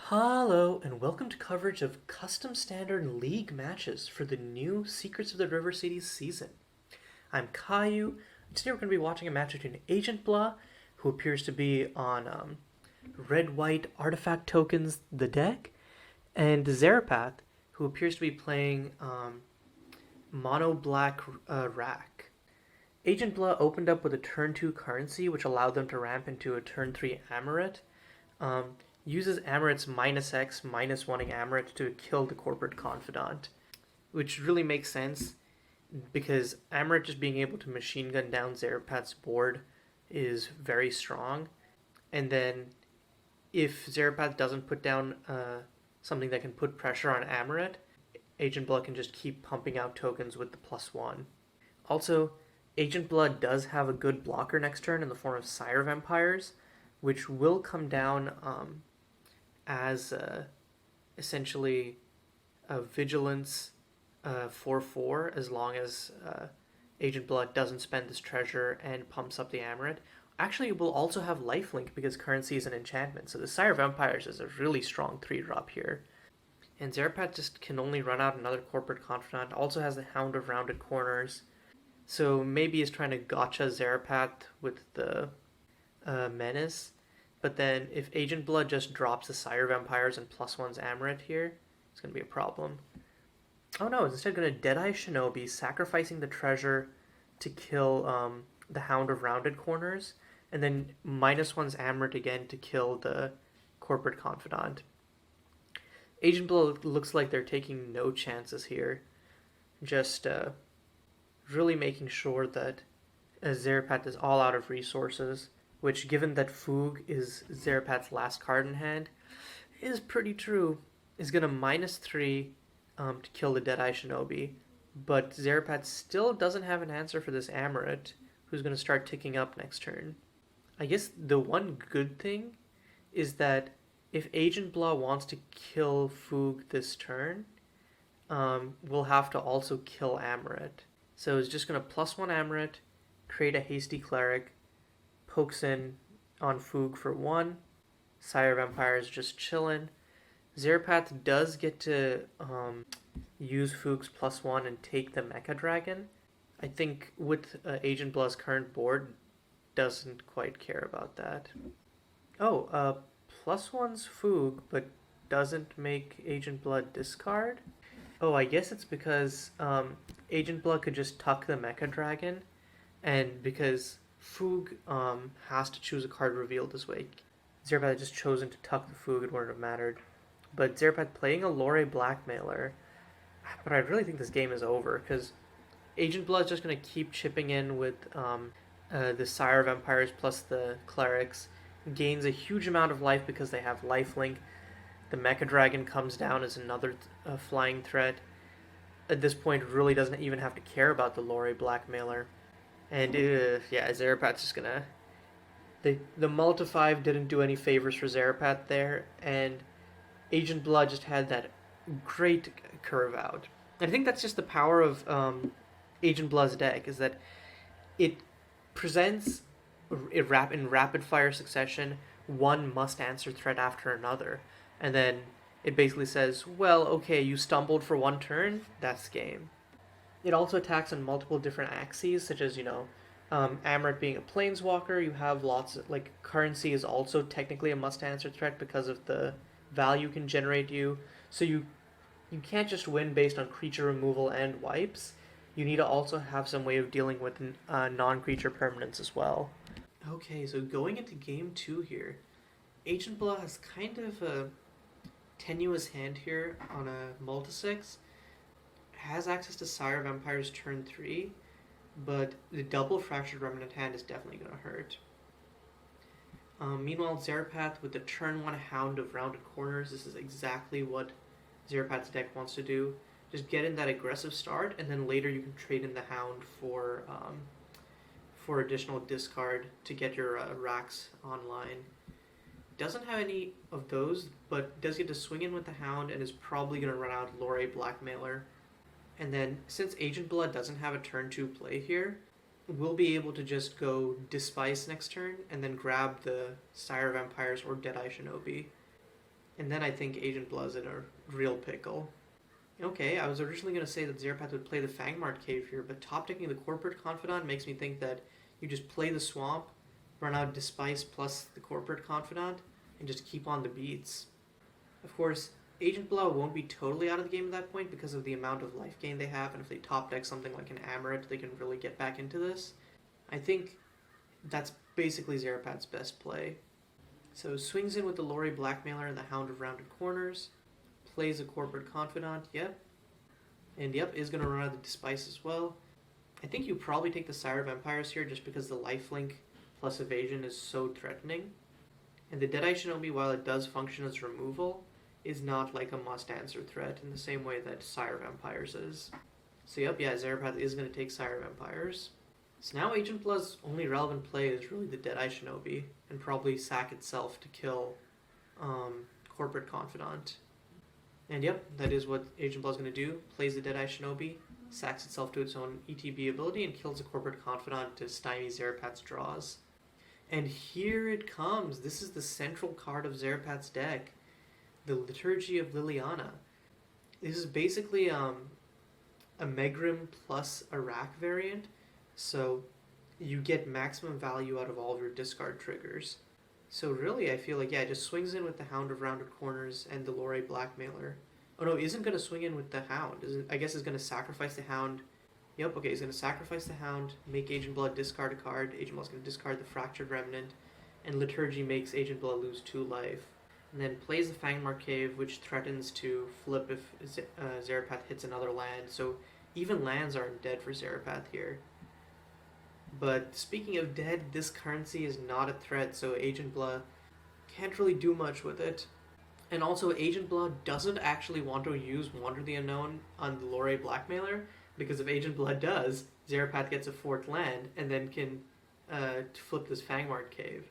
Hello, and welcome to coverage of custom standard league matches for the new Secrets of the River Cities season. I'm Caillou. Today we're going to be watching a match between Agentbla, who appears to be on red-white artifact tokens, the deck, and Zarepath, who appears to be playing MonoBlack Rack. Agentbla opened up with a turn 2 currency, which allowed them to ramp into a turn 3 Amulet. Uses Amulet's -X, -1ing Amulet to kill the Corporate Confidant, which really makes sense because Amulet just being able to machine gun down Zarepath's board is very strong. And then if Zarepath doesn't put down something that can put pressure on Amulet, Agentbla can just keep pumping out tokens with the +1. Also, Agentbla does have a good blocker next turn in the form of Sire Vampires, which will come down as essentially a vigilance 4/4 as long as Agentbla doesn't spend this treasure and pumps up the Amulet. Actually, it will also have lifelink because currency is an enchantment, so the Sire Vampires is a really strong 3-drop here. And Zarepath just can only run out another Corporate Confidant, also has the Hound of Rounded Corners, so maybe he's trying to gotcha Zarepath with the Menace. But then if Agentbla just drops the Sire Vampires and +1's Amulet here, it's going to be a problem. Oh no, it's instead going to Deadeye Shinobi, sacrificing the treasure to kill the Hound of Rounded Corners, and then -1's Amulet again to kill the Corporate Confidant. Agentbla looks like they're taking no chances here. Just really making sure that Zarepath is all out of resources, which, given that Foog is Zarepath's last card in hand, is pretty true. Is going to -3 to kill the Deadeye Shinobi, but Zarepath still doesn't have an answer for this Amulet, who's going to start ticking up next turn. I guess the one good thing is that if Agentbla wants to kill Foog this turn, we'll have to also kill Amulet. So it's just going to +1 Amulet, create a hasty Cleric, pokes in on Foog for 1. Sire Vampire is just chillin'. Zarepath does get to use Foog's +1 and take the Mecha Dragon. I think with Agentbla's current board, doesn't quite care about that. Oh, +1's Foog, but doesn't make Agentbla discard? Oh, I guess it's because Agentbla could just tuck the Mecha Dragon, and because Foog has to choose a card revealed this way, Zarepath had just chosen to tuck the Foog, it wouldn't have mattered. But Zarepath playing a Lore Blackmailer, but I really think this game is over, because Agentbla is just going to keep chipping in with the Sire Vampires plus the Clerics, gains a huge amount of life because they have lifelink. The Mecha Dragon comes down as another flying threat. At this point, really doesn't even have to care about the Lore Blackmailer. And yeah, Zarepath's just gonna... The multi-5 didn't do any favors for Zarepath there, and Agentbla just had that great curve out. And I think that's just the power of Agentbla's deck, is that it presents in rapid fire succession one must-answer threat after another. And then it basically says, well, okay, you stumbled for one turn, that's game. It also attacks on multiple different axes, such as, Amulet being a planeswalker. You have lots of, currency is also technically a must-answer threat because of the value can generate you. So you can't just win based on creature removal and wipes. You need to also have some way of dealing with non-creature permanents as well. Okay, so going into game 2 here, Agentbla has kind of a tenuous hand here on a multi-6. Has access to Sire Vampires turn 3, but the double Fractured Remnant hand is definitely going to hurt. Meanwhile, Zarepath with the turn 1 Hound of Rounded Corners, this is exactly what Zarepath's deck wants to do. Just get in that aggressive start, and then later you can trade in the Hound for additional discard to get your racks online. Doesn't have any of those, but does get to swing in with the Hound and is probably going to run out Lore Blackmailer. And then, since Agentbla doesn't have a turn 2 play here, we'll be able to just go Despise next turn and then grab the Sire Vampires or Deadeye Shinobi. And then I think Agentbla's in a real pickle. Okay, I was originally going to say that Zarepath would play the Fangmart Cave here, but top decking the Corporate Confidant makes me think that you just play the Swamp, run out Despice plus the Corporate Confidant, and just keep on the beats. Of course, Agentbla won't be totally out of the game at that point because of the amount of life gain they have, and if they top deck something like an Amulet, they can really get back into this. I think that's basically Zarepath's best play. So swings in with the Lori Blackmailer and the Hound of Rounded Corners, plays a Corporate Confidant, yep. And yep, is going to run out of the Despice as well. I think you probably take the Sire of Empires here just because the lifelink plus evasion is so threatening. And the Deadeye Shinobi, while it does function as removal, is not like a must-answer threat in the same way that Sire of Empires is. So yep, yeah, Zarepath is going to take Sire of Empires. So now Agentbla's only relevant play is really the Deadeye Shinobi, and probably sack itself to kill Corporate Confidant. And yep, that is what Agentbla's going to do. Plays the Deadeye Shinobi, sacks itself to its own ETB ability, and kills a Corporate Confidant to stymie Zarepath's draws. And here it comes. This is the central card of Zarepath's deck, the Liturgy of Liliana. This is basically a Megrim plus a Rack variant, so you get maximum value out of all of your discard triggers. So really, I feel like, yeah, it just swings in with the Hound of Rounded Corners and the Lori Blackmailer. Oh no, isn't going to swing in with the Hound. I guess it's going to sacrifice the Hound. Yep, okay, he's going to sacrifice the Hound, make Agentbla discard a card. Agentbla's going to discard the Fractured Remnant, and Liturgy makes Agentbla lose 2 life. And then plays the Fangmar Cave, which threatens to flip if Zarepath hits another land. So even lands aren't dead for Zarepath here. But speaking of dead, this currency is not a threat, so Agentbla can't really do much with it. And also, Agentbla doesn't actually want to use Wander the Unknown on the Lori Blackmailer, because if Agentbla does, Zarepath gets a 4th land, and then can flip this Fangmart Cave.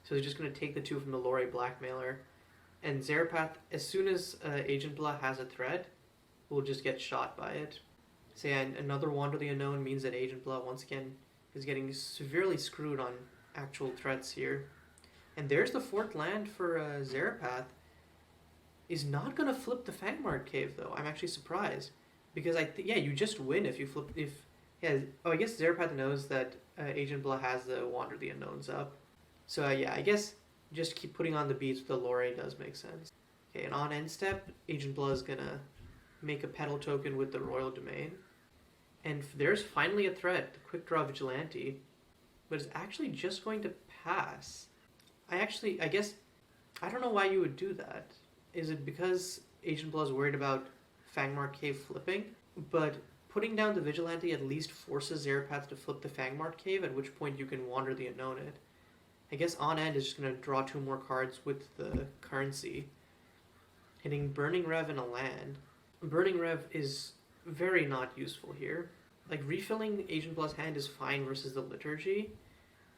So he's just going to take the 2 from the Lori Blackmailer, and Zarepath, as soon as Agentbla has a threat, will just get shot by it. So yeah, another Wander the Unknown means that Agentbla, once again, is getting severely screwed on actual threats here. And there's the 4th land for Zarepath. Is not going to flip the Fangmart Cave, though. I'm actually surprised. Because, yeah, you just win if you flip... I guess Zarepath knows that Agentbla has the Wander the Unknowns up. So, yeah, I guess just keep putting on the beats with the Lori does make sense. Okay, and on end step, Agentbla is going to make a Petal Token with the Royal Domain. And there's finally a threat, the Quick Draw Vigilante, but it's actually just going to pass. I guess, I don't know why you would do that. Is it because Agentbla is worried about Fangmart Cave flipping? But putting down the Vigilante at least forces Zarepath to flip the Fangmart Cave, at which point you can Wander the Unknown it. I guess on end is just going to draw 2 more cards with the currency, hitting Burning Rev and a land. Burning Rev is very not useful here. Like, refilling Agentbla's hand is fine versus the Liturgy,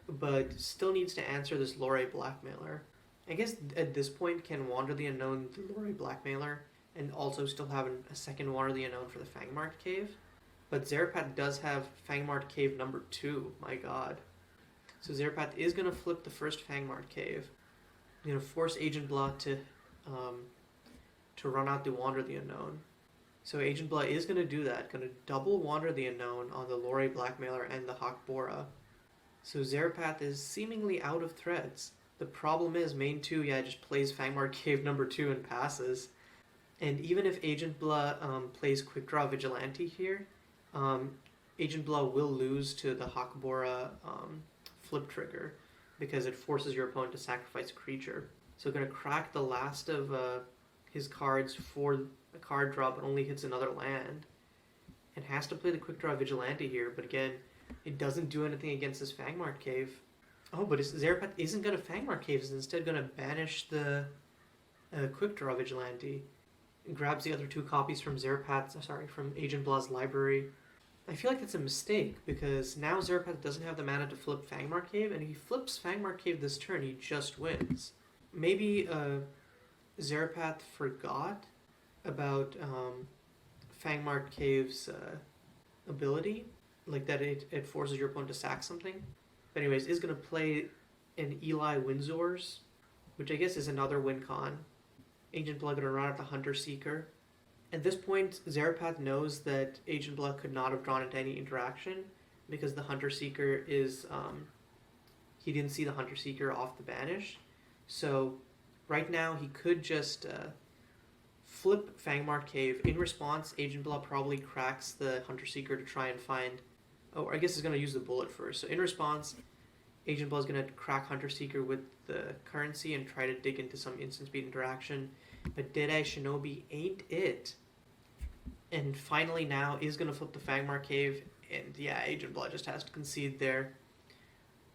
but still needs to answer this Lori Blackmailer. I guess at this point can Wander the Unknown the Lori Blackmailer and also still have a second Wander the Unknown for the Fangmart Cave. But Zarepath does have Fangmart Cave number 2, my god. So Zarepath is going to flip the first Fangmart Cave. Going to force Agentbla to run out the Wander the Unknown. So Agentbla is going to do that, going to double Wander the Unknown on the Lori Blackmailer and the Hakbora. So Zarepath is seemingly out of threats. The problem is main 2, yeah, just plays Fangmart Cave number 2 and passes. And even if Agentbla plays Quick Draw Vigilante here, Agentbla will lose to the Hakbora flip trigger because it forces your opponent to sacrifice a creature. So going to crack the last of his cards for a card draw, but only hits another land. And has to play the Quick Draw Vigilante here, but again, it doesn't do anything against this Fangmart Cave. Oh, but Zarepath isn't going to Fangmart Cave, it's instead going to banish the Quick Draw Vigilante. It grabs the other 2 copies from from Agentbla's library. I feel like that's a mistake, because now Zarepath doesn't have the mana to flip Fangmart Cave, and if he flips Fangmart Cave this turn, he just wins. Maybe Zarepath forgot about Fangmart Cave's ability, like that it forces your opponent to sack something. But anyways, is going to play an Eli Windsor's, which I guess is another win con. Agentbla gonna run out the Hunter Seeker. At this point, Zarepath knows that Agentbla could not have drawn into any interaction because the Hunter Seeker is, he didn't see the Hunter Seeker off the banish. So right now he could just flip Fangmark Cave. In response, Agentbla probably cracks the Hunter Seeker to try and find, oh, I guess he's going to use the bullet first. So in response, Agentbla is going to crack Hunter Seeker with the currency and try to dig into some instant speed interaction. But Deadeye Shinobi ain't it. And finally now is going to flip the Fangmark Cave. And yeah, Agentbla just has to concede there.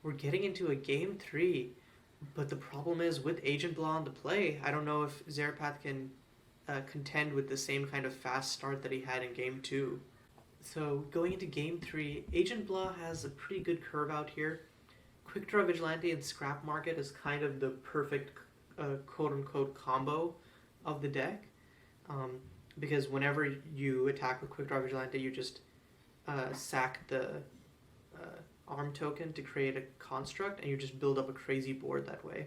We're getting into a game 3. But the problem is with Agentbla on the play, I don't know if Zarepath can contend with the same kind of fast start that he had in game 2. So going into game 3, Agentbla has a pretty good curve out here. Quick Draw Vigilante and Scrap Market is kind of the perfect quote-unquote combo of the deck. Because whenever you attack with Quick Draw Vigilante, you just sack the arm token to create a construct, and you just build up a crazy board that way.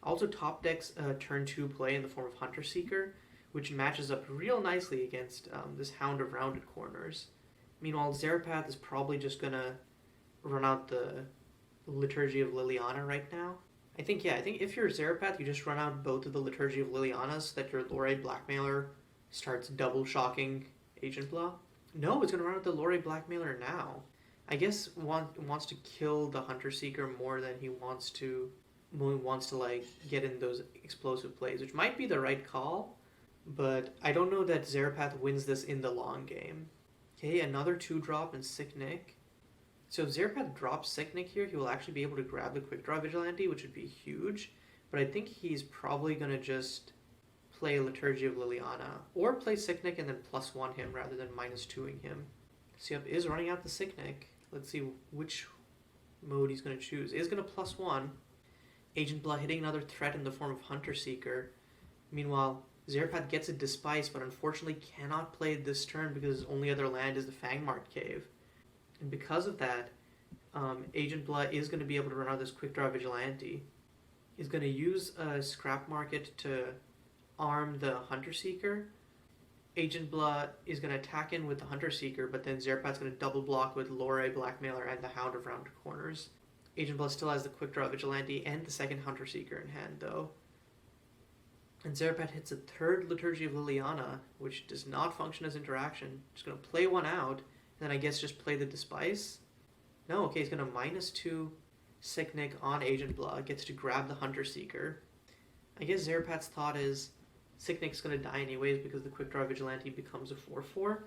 Also top decks turn 2 play in the form of Hunter Seeker, which matches up real nicely against this Hound of Rounded Corners. Meanwhile, Zarepath is probably just gonna run out the Liturgy of Liliana right now. I think if you're Zarepath, you just run out both of the Liturgy of Liliana so that your Lore Blackmailer starts double shocking Agentbla. No, it's gonna run out the Lore Blackmailer now. I guess wants to kill the Hunter Seeker more than he wants to like get in those explosive plays, which might be the right call, but I don't know that Zarepath wins this in the long game. Okay, another 2-drop and Sick Nick. So if Zarepath drops Sick Nick here, he will actually be able to grab the Quick Draw Vigilante, which would be huge, but I think he's probably gonna just play Liturgy of Liliana, or play Sick Nick and then +1 him rather than -2ing him. Setup is running out the Sick Nick. Let's see which mode he's going to choose. Is going to +1. Agentbla hitting another threat in the form of Hunter Seeker. Meanwhile, Zarepath gets a Despise, but unfortunately cannot play it this turn because his only other land is the Fangmark Cave. And because of that, Agentbla is going to be able to run out this Quick Draw Vigilante. He's going to use a Scrap Market to arm the Hunter Seeker. Agentbla is going to attack in with the Hunter Seeker, but then Zarepath's going to double block with Lore Blackmailer and the Hound of Rounded Corners. Agentbla still has the Quick Draw Vigilante and the second Hunter Seeker in hand, though. And Zarepath hits a third Liturgy of Liliana, which does not function as interaction. Just going to play one out, and then I guess just play the Despise. No, okay, he's going to -2 Sick Nick on Agentbla, gets to grab the Hunter Seeker. I guess Zarepath's thought is Sick Nick's going to die anyways because the Quick Draw Vigilante becomes a 4/4.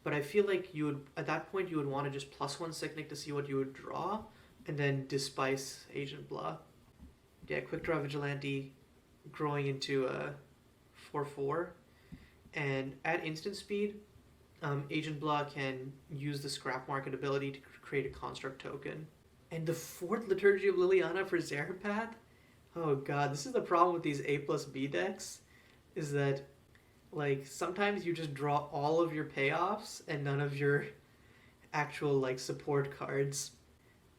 But I feel like you would, at that point, you would want to just +1 Sick Nick to see what you would draw, and then Despise Agentbla. Yeah, Quick Draw Vigilante growing into a 4/4. And at instant speed, Agentbla can use the Scrap Market ability to create a construct token. And the 4th Liturgy of Liliana for Zarepath? Oh god, this is the problem with these A+B decks. Is that, like, sometimes you just draw all of your payoffs and none of your actual, like, support cards.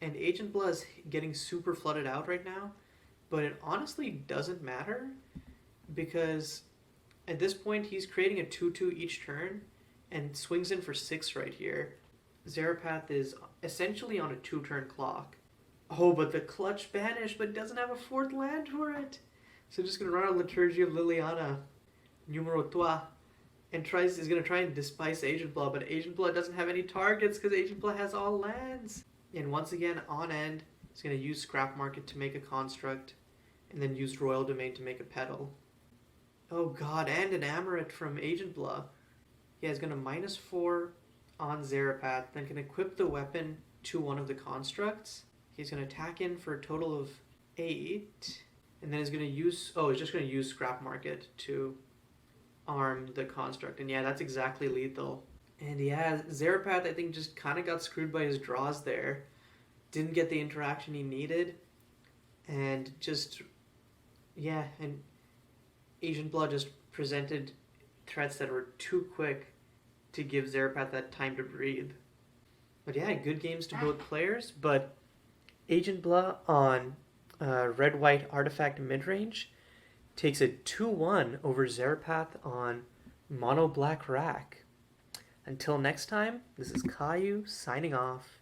And Agentbla is getting super flooded out right now, but it honestly doesn't matter because at this point he's creating a 2/2 each turn and swings in for 6 right here. Zarepath is essentially on a 2-turn clock. Oh, but the clutch banish, but doesn't have a 4th land for it. So just going to run out Liturgy of Liliana, numero 3, and is going to try and Despise Agentbla, but Agentbla doesn't have any targets because Agentbla has all lands. And once again, on end, he's going to use Scrap Market to make a construct, and then use Royal Domain to make a petal. Oh god, and an Amulet from Agentbla. Yeah, he's going to -4 on Zarepath, then can equip the weapon to one of the constructs. He's going to attack in for a total of 8. And then he's going to use... Oh, he's just going to use Scrap Market to arm the construct. And yeah, that's exactly lethal. And yeah, Zarepath, I think, just kind of got screwed by his draws there. Didn't get the interaction he needed. And just... Yeah, and Agentbla just presented threats that were too quick to give Zarepath that time to breathe. But yeah, good games to both players. But Agentbla on... Red-White Artifact midrange takes it 2-1 over Zarepath on MonoBlack rack. Until next time, this is Caillou signing off.